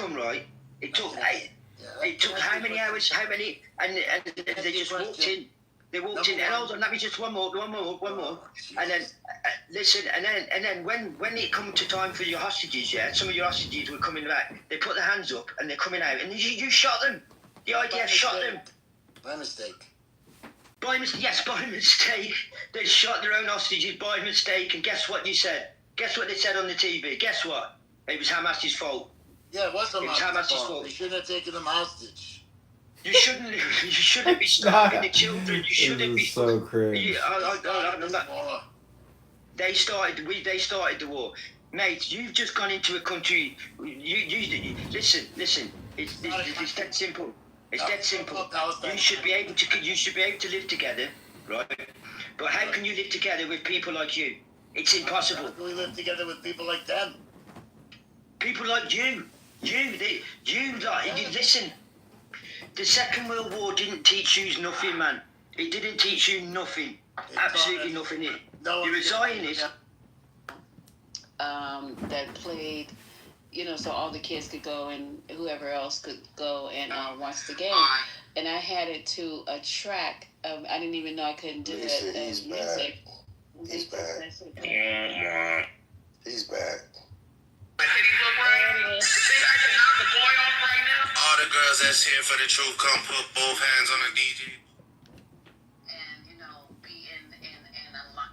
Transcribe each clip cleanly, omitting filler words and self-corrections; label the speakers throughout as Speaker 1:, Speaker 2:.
Speaker 1: come, right, it took how many hours? How many? And they just walked in. They walked in. And hold on, let me just one more. And then listen. And then when it come to time for your hostages, yeah, some of your hostages were coming back. They put their hands up and they're coming out, and you shot them. The IDF shot them.
Speaker 2: By mistake.
Speaker 1: Yes, by mistake. They shot their own hostages by mistake. And guess what you said? Guess what they said on the TV? Guess what? It was Hamas's fault.
Speaker 2: Yeah, it was Hamas's fault. They shouldn't have taken them hostage.
Speaker 1: You shouldn't be starving the children. You shouldn't be.
Speaker 3: So crazy.
Speaker 1: They started the war, mate. You've just gone into a country. You listen. It's that simple. It's that simple. You should be able to live together, right? But how can you live together with people like you? It's impossible.
Speaker 2: How can we live together with people like them?
Speaker 1: People like you. Listen. The Second World War didn't teach you nothing, man. It didn't teach you nothing. Absolutely nothing. You're a Zionist.
Speaker 4: That played, so all the kids could go and whoever else could go and watch the game. And I had it to a track. I didn't even know I couldn't do it.
Speaker 5: He's back. He's back. He's back. All the girls that's here for the truth, come put both hands on the DJ.
Speaker 4: And be in a lot.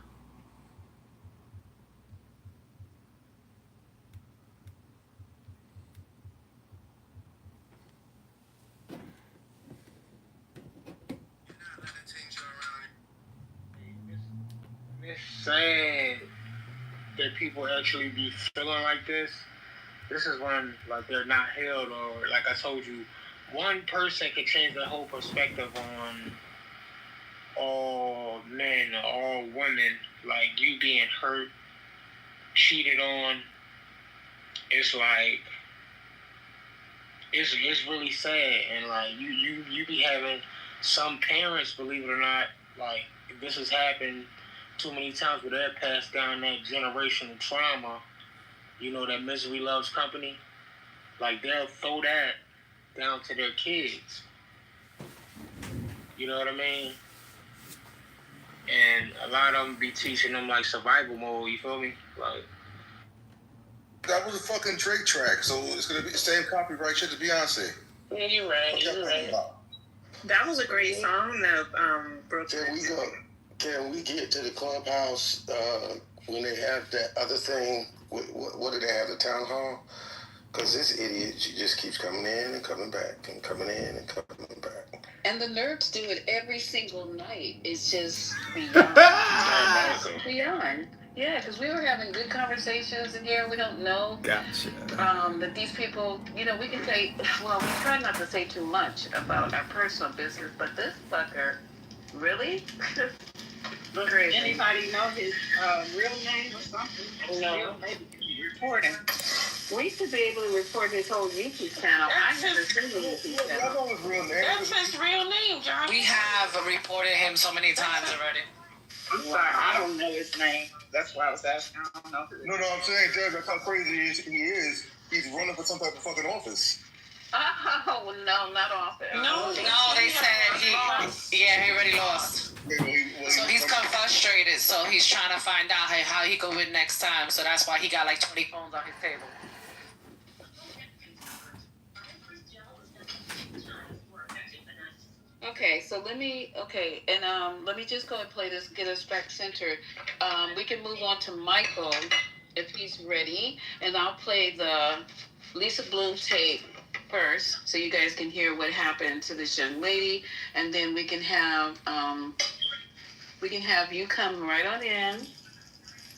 Speaker 6: It's sad that people actually be feeling like this. This is when, they're not held, or, like I told you, one person can change their whole perspective on all men, all women. Like, you being hurt, cheated on. It's it's really sad. And, you be having some parents, believe it or not, this has happened too many times where they're passed down that generational trauma. That misery loves company. They'll throw that down to their kids. You know what I mean? And a lot of them be teaching them, survival mode, you feel me?
Speaker 5: That was a fucking Drake track, so it's going to be the same copyright shit as Beyonce.
Speaker 7: Yeah, you're right. That was a great song that Brooklyn.
Speaker 5: Can we get to the clubhouse when they have that other thing? What do they have, the town hall? Because this idiot, she just keeps coming in and coming back and coming in and coming back.
Speaker 4: And the nerds do it every single night. It's just beyond. Beyond. Yeah, because we were having good conversations in here. We don't know.
Speaker 3: Gotcha.
Speaker 4: That these people, we can say, we try not to say too much about our personal business, but this fucker, really?
Speaker 7: Crazy. Anybody know his real name or something?
Speaker 4: No.
Speaker 7: Maybe report him. We should be able to report his whole YouTube channel.
Speaker 5: That's his
Speaker 7: real name, John.
Speaker 8: We have reported him so many times already.
Speaker 7: I'm sorry, I don't know his name. That's why I was asking. I don't know.
Speaker 5: No, I'm saying, Judge, that's how crazy he is. He's running for some type of fucking office.
Speaker 4: Oh, no, not office.
Speaker 8: No, they said he already lost. So he's come frustrated, so he's trying to find out how he can win next time. So that's why he got 20 phones on his table.
Speaker 4: Okay, so let me just go and play this, get us back centered. We can move on to Michael if he's ready, and I'll play the Lisa Bloom tape first, so you guys can hear what happened to this young lady, and then we can have you come right on in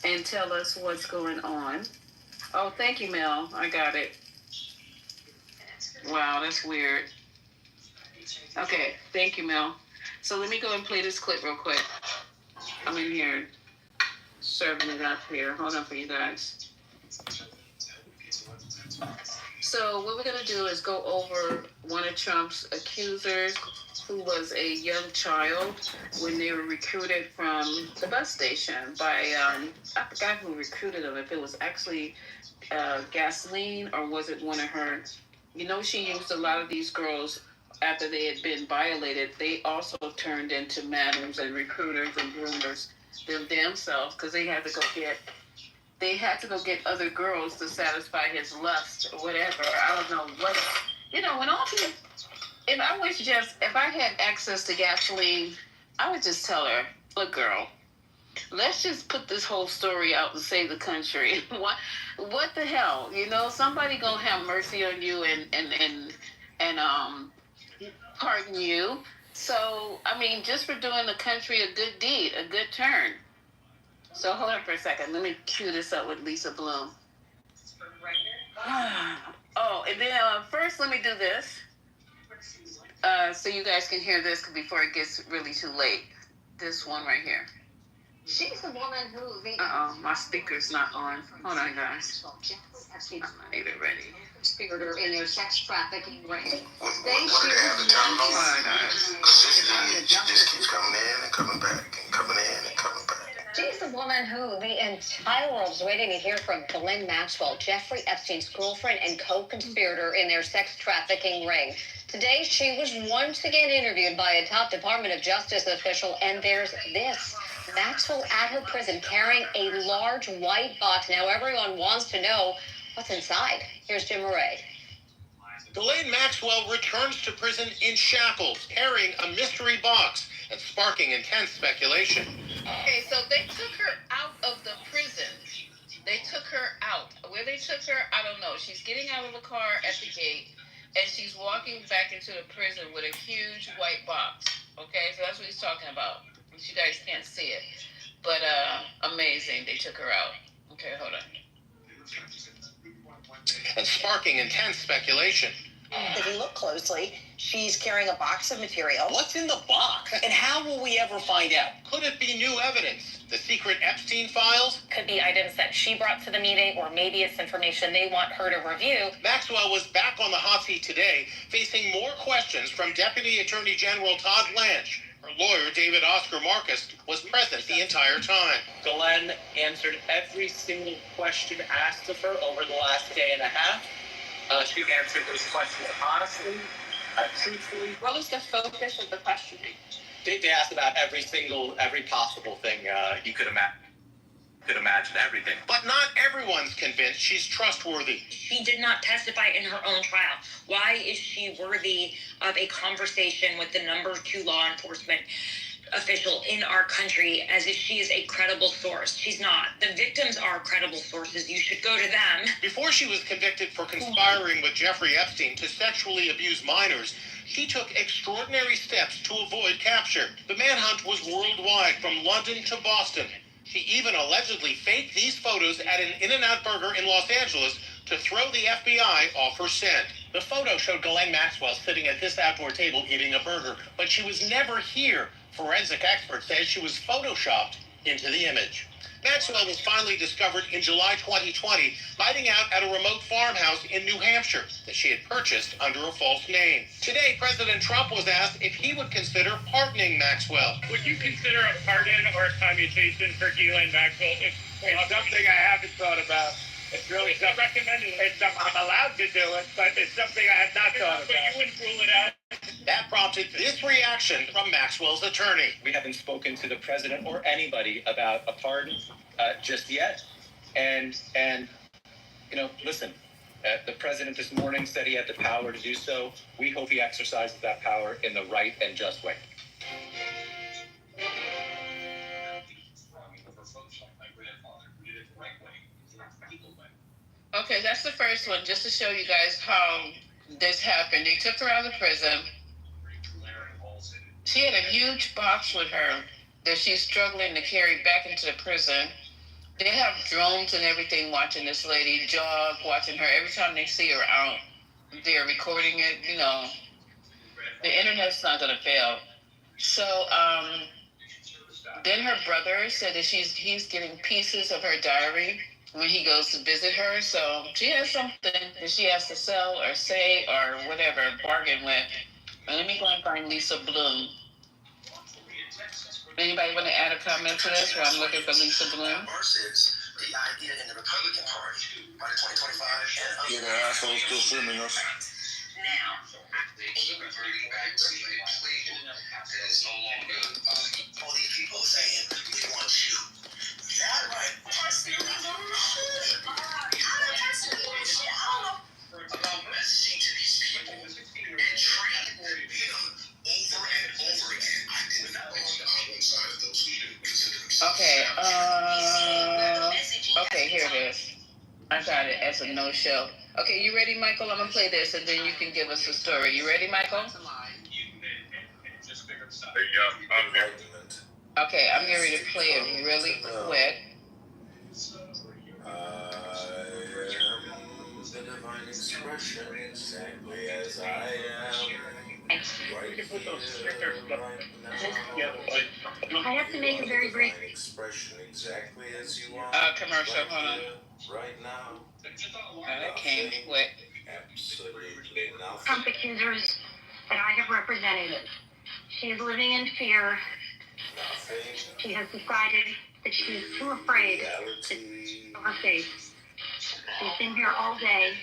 Speaker 4: and tell us what's going on. Oh, thank you, Mel. I got it. Wow, that's weird. Okay, thank you, Mel. So let me go and play this clip real quick. I'm in here serving it up here. Hold on for you guys. So what we're going to do is go over one of Trump's accusers, who was a young child when they were recruited from the bus station by, I forgot who recruited them, if it was actually gasoline or was it one of her You know, she used a lot of these girls after they had been violated. They also turned into madams and recruiters and groomers themselves because they had to go get other girls to satisfy his lust or whatever. I don't know what, when all people, if I had access to gasoline, I would just tell her, look, girl, let's just put this whole story out and save the country. What the hell? Somebody gonna have mercy on you and pardon you. So, I mean, just for doing the country a good deed, a good turn. So hold on for a second. Let me cue this up with Lisa Bloom. Oh, and then first let me do this. So you guys can hear this before it gets really too late. This one right here.
Speaker 3: She's the woman who
Speaker 4: my speaker's not on. Hold on, guys. I'm not even ready.
Speaker 3: Conspirator in their sex trafficking ring.
Speaker 5: What do they have the town hall?
Speaker 4: Hold on, guys.
Speaker 5: Because this idiot just keeps coming in and coming back and coming in and coming back.
Speaker 3: She's the woman who the entire world's waiting to hear from. Ghislaine Maxwell, Jeffrey Epstein's girlfriend and co-conspirator in their sex trafficking ring. Today, she was once again interviewed by a top Department of Justice official, and there's this. Maxwell at her prison carrying a large white box. Now everyone wants to know what's inside. Here's Jim Murray.
Speaker 9: Ghislaine Maxwell returns to prison in shackles, carrying a mystery box and sparking intense speculation.
Speaker 4: Okay, so they took her out of the prison. They took her out. Where they took her, I don't know. She's getting out of the car at the gate, and she's walking back into the prison with a huge white box. Okay, so that's what he's talking about. You guys can't see it, but amazing. They took her out. Okay, hold on.
Speaker 9: And sparking intense speculation.
Speaker 10: If you look closely, she's carrying a box of material.
Speaker 9: What's in the box? And how will we ever find out? Could it be new evidence? The secret Epstein files?
Speaker 10: Could be items that she brought to the meeting, or maybe it's information they want her to review.
Speaker 9: Maxwell was back on the hot seat today, facing more questions from Deputy Attorney General Todd Blanche. Her lawyer, David Oscar Marcus, was present the entire time.
Speaker 11: Ghislaine answered every single question asked of her over the last day and a half. She answered those questions honestly, truthfully.
Speaker 4: What was the focus of the questioning?
Speaker 11: They asked about every possible thing you could imagine. Everything.
Speaker 9: But not everyone's convinced she's trustworthy.
Speaker 10: She did not testify in her own trial. Why is she worthy of a conversation with the number 2 law enforcement official in our country as if she is a credible source? She's not. The victims are credible sources. You should go to them.
Speaker 9: Before she was convicted for conspiring with Jeffrey Epstein to sexually abuse minors, she took extraordinary steps to avoid capture. The manhunt was worldwide, from London to Boston. She even allegedly faked these photos at an In-N-Out Burger in Los Angeles to throw the FBI off her scent. The photo showed Ghislaine Maxwell sitting at this outdoor table eating a burger, but she was never here. Forensic experts say she was photoshopped into the image. Maxwell was finally discovered in July 2020, hiding out at a remote farmhouse in New Hampshire that she had purchased under a false name. Today, President Trump was asked if he would consider pardoning Maxwell.
Speaker 12: Would you consider a pardon or a commutation for Ghislaine Maxwell? It's something I haven't thought about. It's really something I'm allowed to do it, but it's something I have not thought about. But you wouldn't rule it out.
Speaker 9: That prompted this reaction from Maxwell's attorney.
Speaker 11: We haven't spoken to the president or anybody about a pardon just yet. And listen, the president this morning said he had the power to do so. We hope he exercises that power in the right and just way.
Speaker 4: Okay, that's the first one, just to show you guys how this happened. They took her out of the prison. She had a huge box with her that she's struggling to carry back into the prison. They have drones and everything watching this lady jog, watching her. Every time they see her out, they're recording it. The internet's not going to fail. So then her brother said that he's getting pieces of her diary when he goes to visit her. So she has something that she has to sell or say or whatever, bargain with. And let me go and find Lisa Bloom. Anybody want to add a comment to this while I'm looking for Lisa Bloom?
Speaker 5: The idea in the Republican Party by 2025. Yeah, the assholes still filming us. reverting back to inflation. There's no longer all these people saying, we want you. That right, personally, how do personally shit? I don't know about messaging to these people and training them over and over again. I did not on one side of those who consider themselves.
Speaker 4: Okay, here it is. I got it as a no-show. Okay, you ready, Michael? I'm gonna play this, and then you can give us a story. You ready, Michael? Okay, I'm getting ready to play it really quick.
Speaker 5: The divine expression exactly as I am.
Speaker 3: I have to make a very brief
Speaker 5: expression exactly as you are.
Speaker 4: Commercial, hold on.
Speaker 5: Right now.
Speaker 4: That came quick.
Speaker 5: Absolutely nothing.
Speaker 3: Trump accusers that I have represented. She is living in fear. She has decided that she is too afraid to show her face. She's been here all day,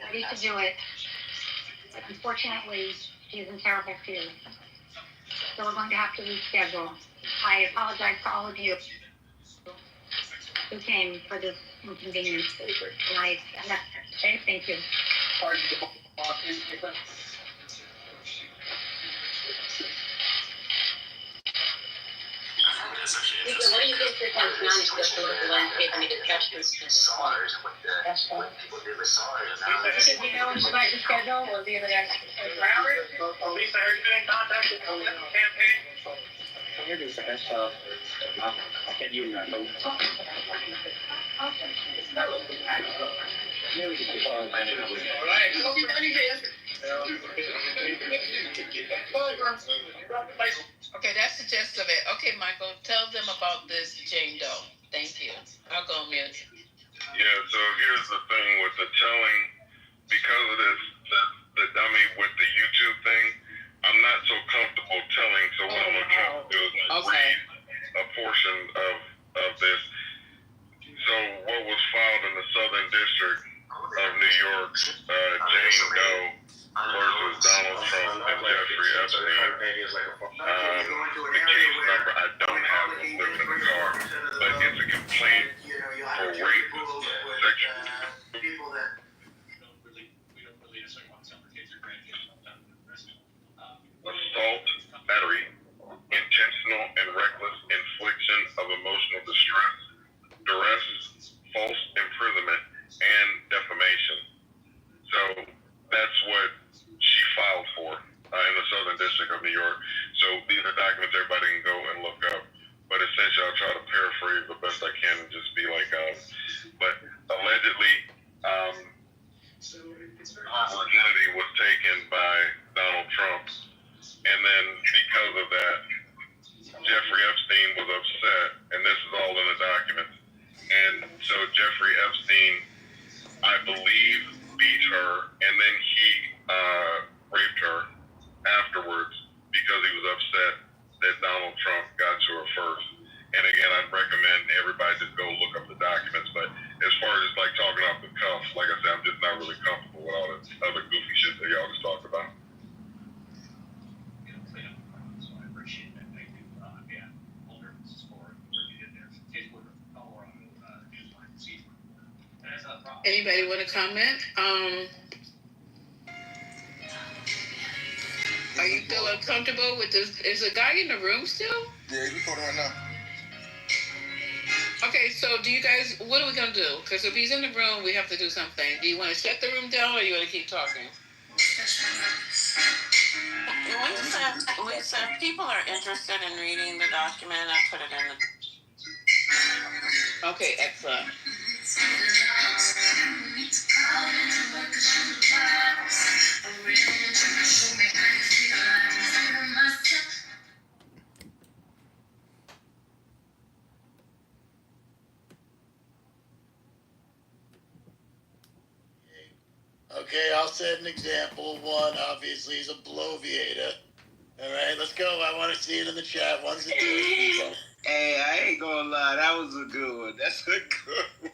Speaker 3: ready to do it. But unfortunately, she is in terrible fear. So we're going to have to reschedule. I apologize to all of you who came for this inconvenience tonight. And that's it. Thank you. What do you think this has done to the political landscape and the discussion? Should we know about the schedule or be able to hours?
Speaker 12: Lisa, are you in contact with the campaign?
Speaker 6: Can you know?
Speaker 4: Okay, that's the gist of it. Okay, Michael, tell them about this Jane Doe. Thank you. I'll go on mute.
Speaker 13: Yeah, so here's the thing with the telling, because of this, the dummy with the YouTube thing, I'm not so comfortable telling, so what I'm going to try to do is read a portion of this. So what was filed in the Southern District of New York, Jane Doe versus Donald Trump and Jeffrey Epstein. The case number I don't have it living in the car, but it's a complaint for rape, sexual assault, battery, intentional and reckless infliction of emotional distress, duress, false imprisonment, and defamation. So that's what she filed for in the Southern District of New York. So these are documents everybody can go and look up. But essentially, I'll try to paraphrase the best I can and just be like, but allegedly, virginity was taken by Donald Trump. And then because of that, Jeffrey Epstein was upset, and this is all in the documents. And so Jeffrey Epstein, I believe, beat her, and then he raped her afterwards because he was upset that Donald Trump got to her first. And again, I'd recommend everybody just go look up the documents. But as far as like talking off the cuff, like I said, I'm just not really comfortable with all the other goofy shit that y'all just talked about.
Speaker 4: Anybody want to comment? Are you feel uncomfortable with this? Is the guy in the room still?
Speaker 5: Yeah, he's recording right now.
Speaker 4: Okay, so do you guys, what are we going to do? Because if he's in the room, we have to do something. Do you want to shut the room down or do you want to keep talking?
Speaker 8: If people are interested in reading the document, I put it in the...
Speaker 4: Okay, excellent.
Speaker 2: Okay, I'll set an example. One, obviously, is a bloviator. All right, let's go. I want to see it in the chat. One's the two.
Speaker 1: Hey, I ain't gonna lie, that was a good one. That's a good one.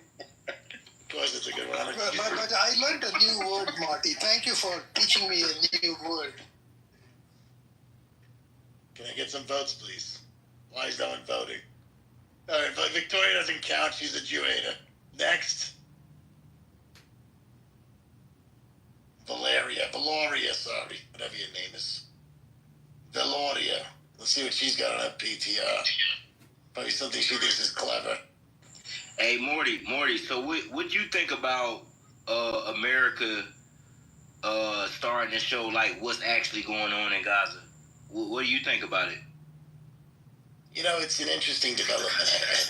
Speaker 2: Of course, it's a good one.
Speaker 5: But I learned a new word, Marty. Thank you for teaching me a new word.
Speaker 2: Can I get some votes, please? Why is no one voting? All right, but Victoria doesn't count. She's a Jew-hater. Next. Valoria, sorry. Whatever your name is. Valoria. Let's see what she's got on her PTR. Probably something she thinks is clever.
Speaker 14: Hey, Morty, so what you think about America starting to show, like, what's actually going on in Gaza? What do you think about it?
Speaker 2: You know, it's an interesting development.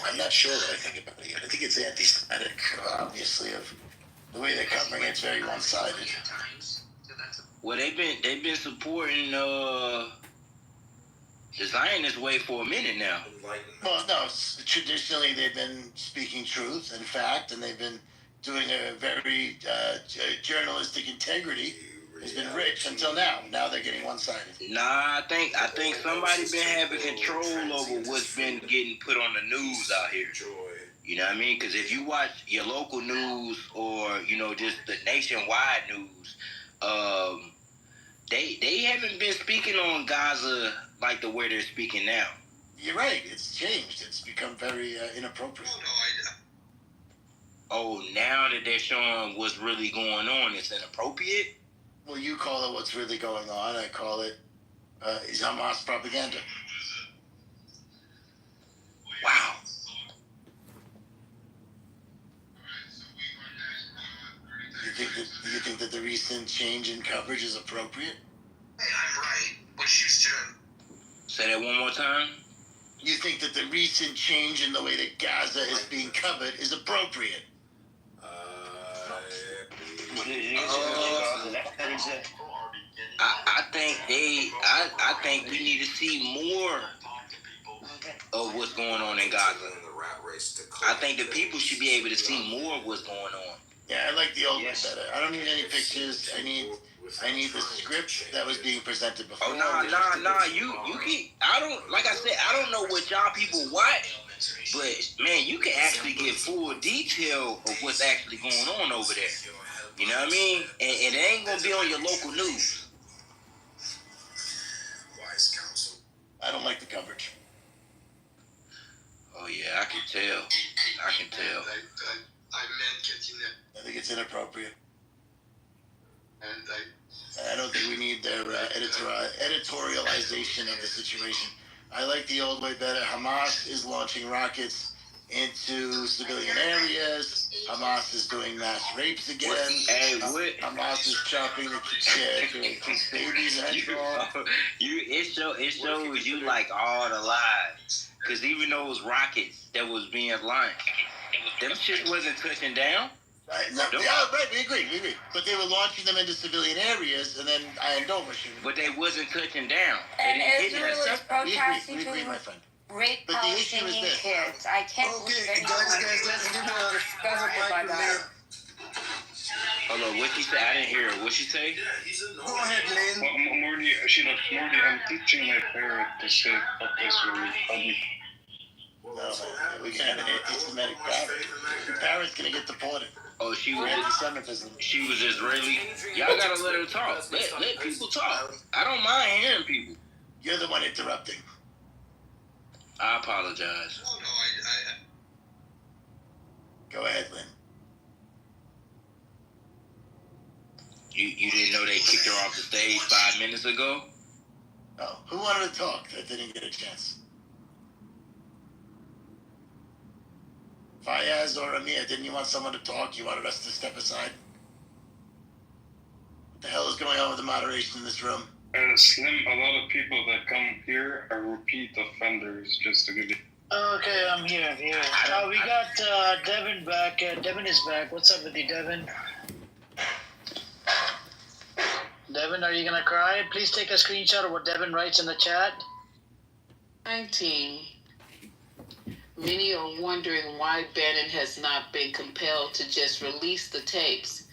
Speaker 2: I'm not sure what I think about it yet. I think it's anti-Semitic, obviously, of the way they're covering it. It's very one-sided.
Speaker 14: Well, they've been supporting the Zionist way for a minute now.
Speaker 2: Well, no, traditionally they've been speaking truth and fact, and they've been doing a very journalistic integrity. Has been rich until now. Now they're getting one-sided.
Speaker 14: Nah, I think somebody been having control over what's been getting put on the news out here. You know what I mean? Because if you watch your local news or, you know, just the nationwide news, they haven't been speaking on Gaza like the way they're speaking now.
Speaker 2: You're right. It's changed. It's become very inappropriate.
Speaker 14: Oh, now that they're showing what's really going on, it's inappropriate?
Speaker 2: Well, you call it what's really going on. I call it is Hamas propaganda.
Speaker 14: Wow.
Speaker 2: You think that the recent change in coverage is appropriate?
Speaker 5: Hey, I'm right. What you said.
Speaker 14: Say that one more time.
Speaker 2: You think that the recent change in the way that Gaza is being covered is appropriate?
Speaker 14: I think we need to see more of what's going on in Gaza. I think the people should be able to see more of what's going on.
Speaker 2: Yeah, I like the old one better. I don't need any pictures. I need the script that was being presented before.
Speaker 14: Oh nah. You can. I don't, like I said, I don't know what y'all people watch, but man, you can actually get full detail of what's actually going on over there. You know what I mean? And it ain't gonna be on your local news.
Speaker 5: Wise counsel.
Speaker 2: I don't like the coverage.
Speaker 14: Oh yeah, I can tell.
Speaker 2: I think it's inappropriate. And I don't think we need their editorialization of the situation. I like the old way better. Hamas is launching rockets into civilian areas. Hamas is doing mass rapes again.
Speaker 14: Hey,
Speaker 2: Hamas is chopping the babies and all.
Speaker 14: It shows you like all the lies. Because even those rockets that was being launched, them shit wasn't touching down.
Speaker 2: Right, we agree. But they were launching them into civilian areas, and then Iron Dome was shooting.
Speaker 14: But they wasn't touching down.
Speaker 15: And Israel is protesting
Speaker 2: we agree, my friend.
Speaker 15: Rape Palestinian kids. I can't believe anyone
Speaker 5: let's do the
Speaker 15: discovered by that.
Speaker 14: Hold on, what she say? I didn't hear her. What she say?
Speaker 5: Go ahead, Lynn.
Speaker 12: Morty, I'm teaching my parent to say fuck Israel.
Speaker 2: No, we can have an anti-Semitic parent. The parent's gonna get deported.
Speaker 14: Oh, she was
Speaker 2: anti-Semitism.
Speaker 14: She was Israeli. Y'all gotta let her talk. Let people talk. I don't mind hearing people.
Speaker 2: You're the one interrupting.
Speaker 14: I apologize.
Speaker 5: Oh no, I
Speaker 2: Go ahead, Lynn.
Speaker 14: You didn't know they kicked her off the stage 5 minutes ago?
Speaker 2: Oh, who wanted to talk that didn't get a chance? Fayaz or Amir, didn't you want someone to talk? You wanted us to step aside? What the hell is going on with the moderation in this room?
Speaker 12: Slim, a lot of people that come here are repeat offenders, just to give you...
Speaker 16: Okay, I'm here. We got Devin back. Devin is back. What's up with you, Devin? Devin, are you gonna cry? Please take a screenshot of what Devin writes in the chat.
Speaker 4: 19. Many are wondering why Bannon has not been compelled to just release the tapes.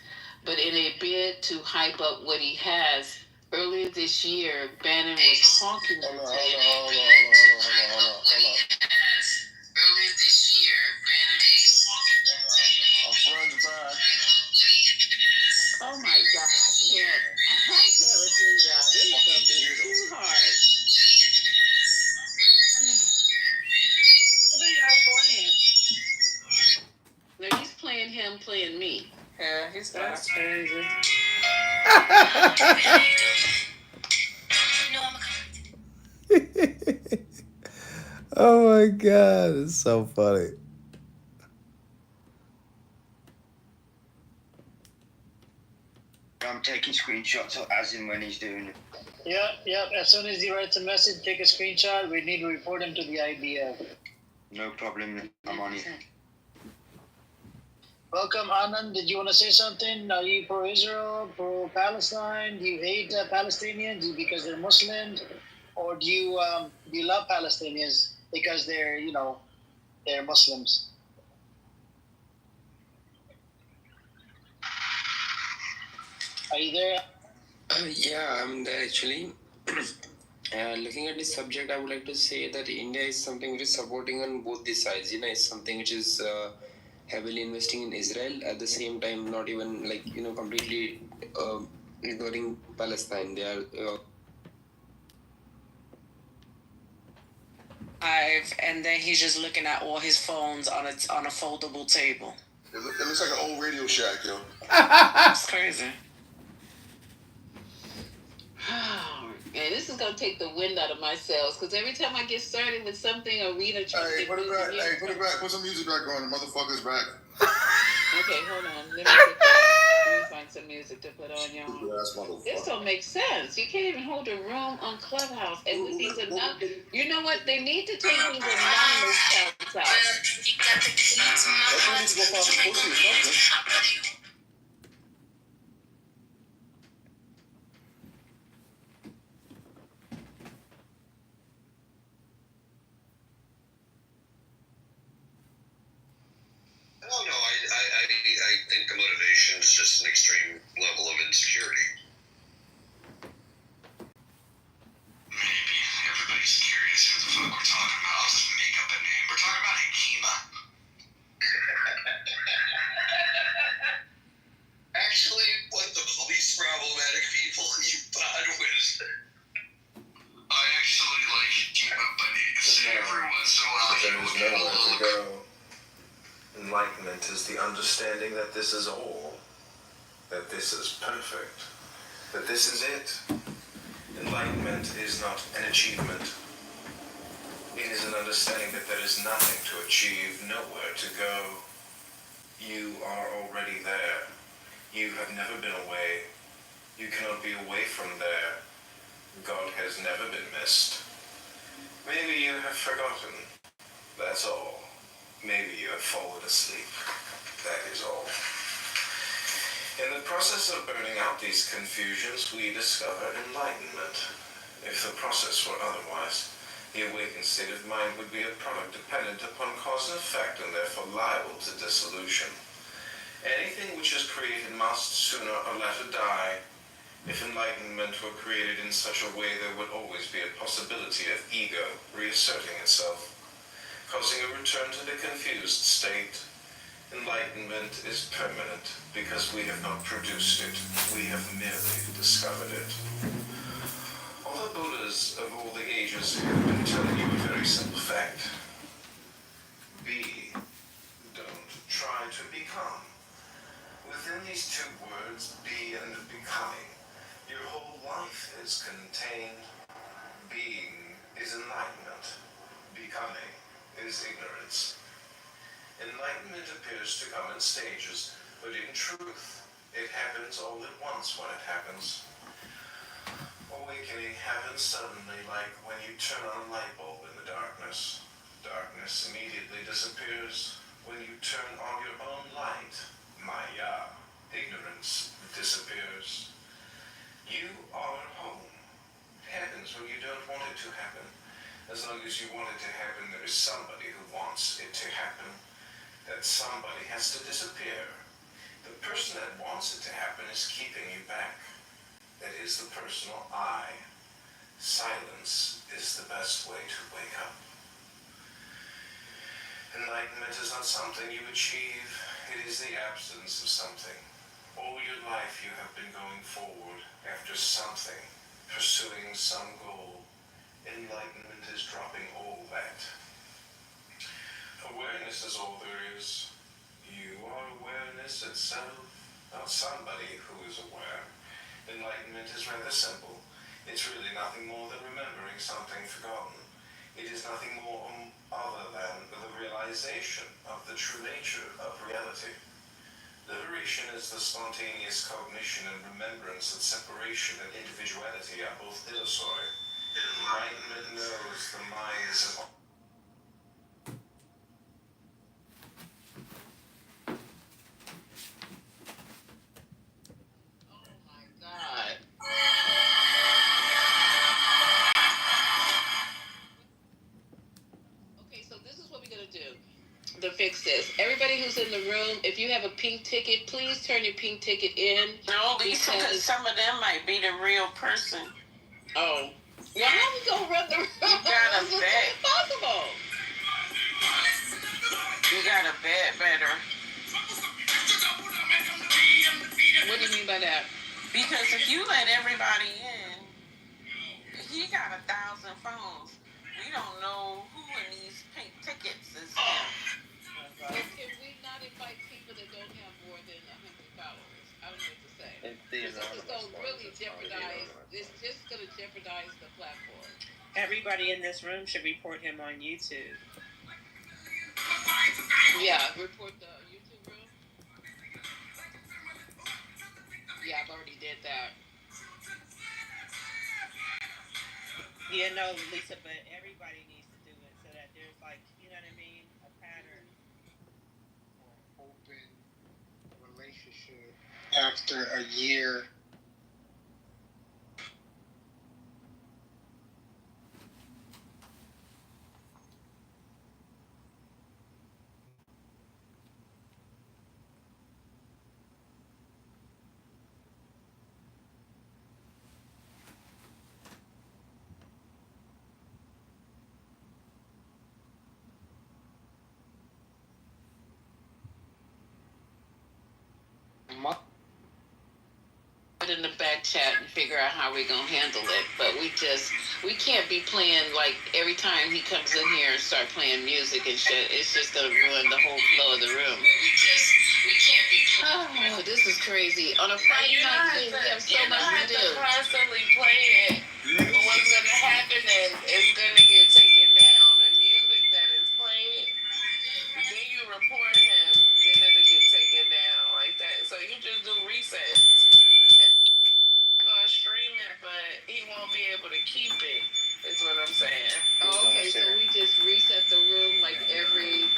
Speaker 4: But in a bid to hype up what he has, earlier this year, Bannon was honking the tape.
Speaker 2: Hold on.
Speaker 4: Earlier this year, Bannon was honking the tape.
Speaker 2: Our friend's back.
Speaker 4: Oh my God, I can't with you, y'all. This is going to be too hard. Yeah, he's back.
Speaker 7: That's crazy.
Speaker 17: Oh my god, it's so funny.
Speaker 1: I'm taking screenshots as in when he's doing it.
Speaker 16: Yep. As soon as he writes a message, take a screenshot. We need to report him to the IDF.
Speaker 1: No problem. I'm on it.
Speaker 16: Welcome, Anand. Did you want to say something? Are you pro-Israel, pro-Palestine? Do you hate Palestinians because they're Muslims, or do you love Palestinians because they're they're Muslims? Are you there?
Speaker 18: Yeah, I'm there actually. Looking at this subject, I would like to say that India is something which is supporting on both the sides. It's something which is heavily investing in Israel, at the same time not even completely ignoring Palestine. They are
Speaker 8: and then he's just looking at all his phones on a foldable table.
Speaker 19: It looks like an old Radio Shack, yo.
Speaker 8: It's crazy.
Speaker 4: Man, this is gonna take the wind out of my sails because every time I get started with something, Arena tries
Speaker 19: Hey,
Speaker 4: to
Speaker 19: put it
Speaker 4: do
Speaker 19: back.
Speaker 4: the
Speaker 19: Hey, put it back. Put some music back on. The motherfucker's back.
Speaker 4: Okay, hold on. Let me find some music to put on, y'all.
Speaker 19: Ass motherfucker.
Speaker 4: This don't make sense. You can't even hold a room on Clubhouse. And with these you know what? They need to take these anonymous accounts out.
Speaker 19: That's why you need to go find some pussy or something.
Speaker 20: Oh no, I think the motivation is just an extreme level of insecurity. Maybe everybody's curious who the fuck we're talking about. I'll just make up a name. We're talking about Hakima. Actually, what the least problematic people you bond with. I actually like Hakima, but every once in a while he will get a little.
Speaker 21: Enlightenment is the understanding that this is all, that this is perfect, that this is it. Enlightenment is not an achievement. It is an understanding that there is nothing to achieve, nowhere to go. You are already there. You have never been away. You cannot be away from there. God has never been missed. Maybe you have forgotten. That's all. Maybe you have fallen asleep. That is all. In the process of burning out these confusions, we discover enlightenment. If the process were otherwise, the awakened state of mind would be a product dependent upon cause and effect and therefore liable to dissolution. Anything which is created must sooner or later die. If enlightenment were created in such a way, there would always be a possibility of ego reasserting itself, causing a return to the confused state. Enlightenment is permanent because we have not produced it. We have merely discovered it. All the Buddhas of all the ages have been telling you a very simple fact. Be, don't try to become. Within these two words, be and becoming, your whole life is contained. Being is enlightenment. Becoming is ignorance. Enlightenment appears to come in stages, but in truth, it happens all at once when it happens. Awakening happens suddenly, like when you turn on a light bulb in the darkness. Darkness immediately disappears when you turn on your own light. Maya, ignorance, disappears. You are at home. It happens when you don't want it to happen. As long as you want it to happen, there is somebody who wants it to happen. That somebody has to disappear. The person that wants it to happen is keeping you back. That is the personal I. Silence is the best way to wake up. Enlightenment is not something you achieve. It is the absence of something. All your life you have been going forward after something, pursuing some goal. Enlightenment is dropping all that. Awareness is all there is. You are awareness itself. not somebody who is aware. Enlightenment is rather simple. It's really nothing more than remembering something forgotten. It is nothing more other than the realization of the true nature of reality. Liberation is the spontaneous cognition and remembrance that separation and individuality are both illusory. Enlightenment knows the minds of
Speaker 4: God. Okay, so this is what we're gonna do to fix this. Everybody who's in the room, if you have a pink ticket, please turn your pink ticket in.
Speaker 8: No, because some of them might be the real person.
Speaker 4: Oh. Well, how we gonna run the room?
Speaker 8: You gotta bet.
Speaker 4: Impossible.
Speaker 8: You gotta bet better.
Speaker 4: What do you mean by that?
Speaker 8: Because if you let everybody in, he got 1,000 phones. We don't know who in these pink tickets is him.
Speaker 4: Well, can we not invite people that don't have more than 100 followers? I don't know what to say. This is going to really jeopardize. It's just going to jeopardize the platform.
Speaker 7: Everybody in this room should report him on YouTube.
Speaker 4: Yeah, report the YouTube room. Yeah, I've already did that.
Speaker 7: You know, Lisa, but everybody needs to do it so that there's like, you know what I mean, a pattern. Open relationship after a year.
Speaker 4: In the back chat and figure out how we're gonna handle it, but we can't be playing like every time he comes in here and start playing music and shit. It's just gonna ruin the whole flow of the room. We can't be. Oh, this is crazy. On a Friday night, we have so much to do.
Speaker 8: Constantly play it. But what's gonna happen is it's gonna get taken down. The music that is played, then you report him, then it'll get taken down like that. So you just do resets. Gonna stream it, but he won't be able to keep it. Is what I'm saying.
Speaker 4: Oh, okay, so we just reset the room like every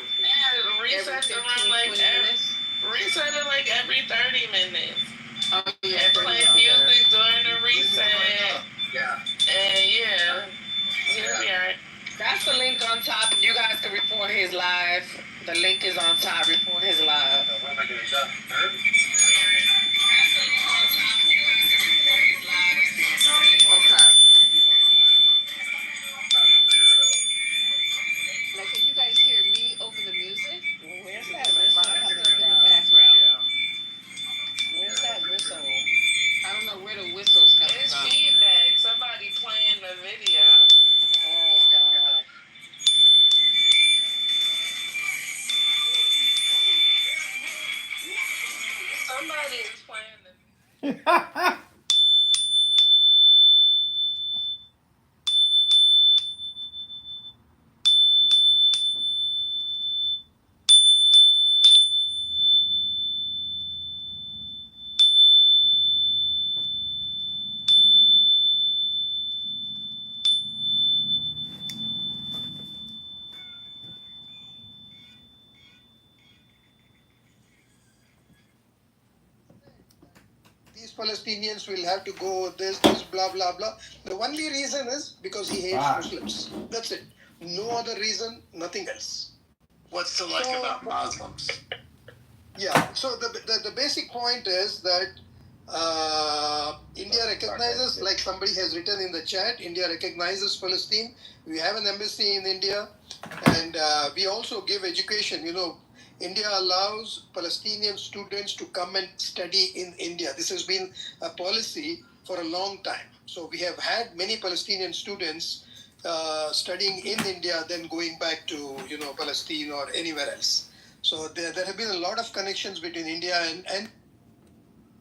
Speaker 8: reset the room like reset it like every 30 minutes.
Speaker 4: Oh, yeah,
Speaker 8: and play music during the reset.
Speaker 4: Yeah.
Speaker 8: And yeah, yeah.
Speaker 4: That's the link on top. You guys can report his live. The link is on top. Report his live. Okay. Now, can you guys hear me over the music?
Speaker 7: Where's that whistle?
Speaker 4: Comes up in the background.
Speaker 7: Where's that whistle?
Speaker 4: I don't know where the whistles come
Speaker 8: It's
Speaker 4: from.
Speaker 8: feedback. Somebody playing the video.
Speaker 7: Oh, God.
Speaker 8: Somebody is playing the video.
Speaker 10: These Palestinians will have to go this, blah, blah, blah. The only reason is because he hates Muslims. That's it. No other reason, nothing else.
Speaker 2: What's to like about Muslims?
Speaker 10: Yeah, so the basic point is that India recognizes, like somebody has written in the chat, India recognizes Palestine. We have an embassy in India, and we also give education. You know, India allows Palestinian students to come and study in India. This has been a policy for a long time. So we have had many Palestinian students studying in India, then going back to, you know, Palestine or anywhere else. So there have been a lot of connections between India and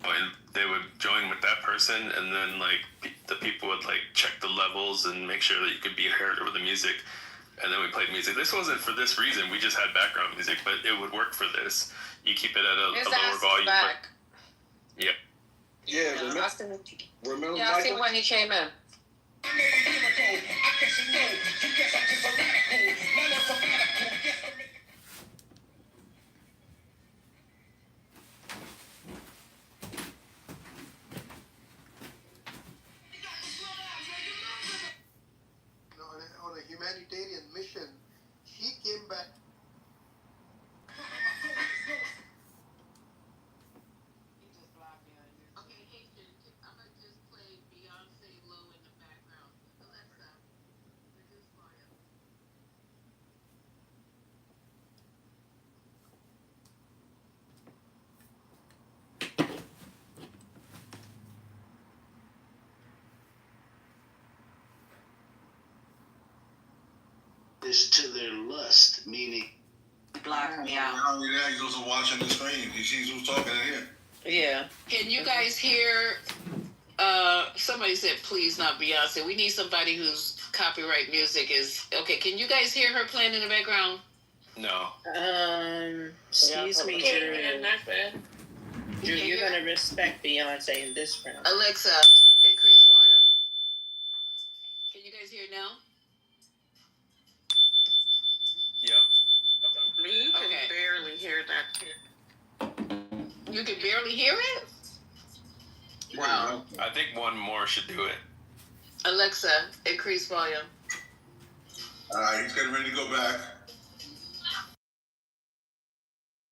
Speaker 9: and they would join with that person, and then like the people would like check the levels and make sure that you could be heard over the music, and then we played music. This wasn't for this reason. We just had background music, but it would work for this. You keep it at a lower volume.
Speaker 8: Back.
Speaker 9: But, yep.
Speaker 19: Yeah, remember
Speaker 8: Yeah, I see when he came in.
Speaker 10: On a humanitarian mission, she came back.
Speaker 22: This to their lust, meaning
Speaker 8: Blocked me out.
Speaker 19: Not only that, he's also watching the screen. He sees who's talking in here.
Speaker 8: Yeah.
Speaker 4: Can you guys hear? Somebody said, "Please, not Beyonce." We need somebody whose copyright music is okay. Can you guys hear her playing in the background?
Speaker 9: No.
Speaker 7: Excuse me, Drew. Drew, you're gonna respect Beyonce in this round.
Speaker 4: Alexa, increase volume. Can you guys hear now?
Speaker 9: Yep.
Speaker 8: You can barely hear that.
Speaker 4: You can barely hear it?
Speaker 9: Wow. I think one more should do it.
Speaker 4: Alexa, increase volume.
Speaker 19: All right, he's getting ready to go back.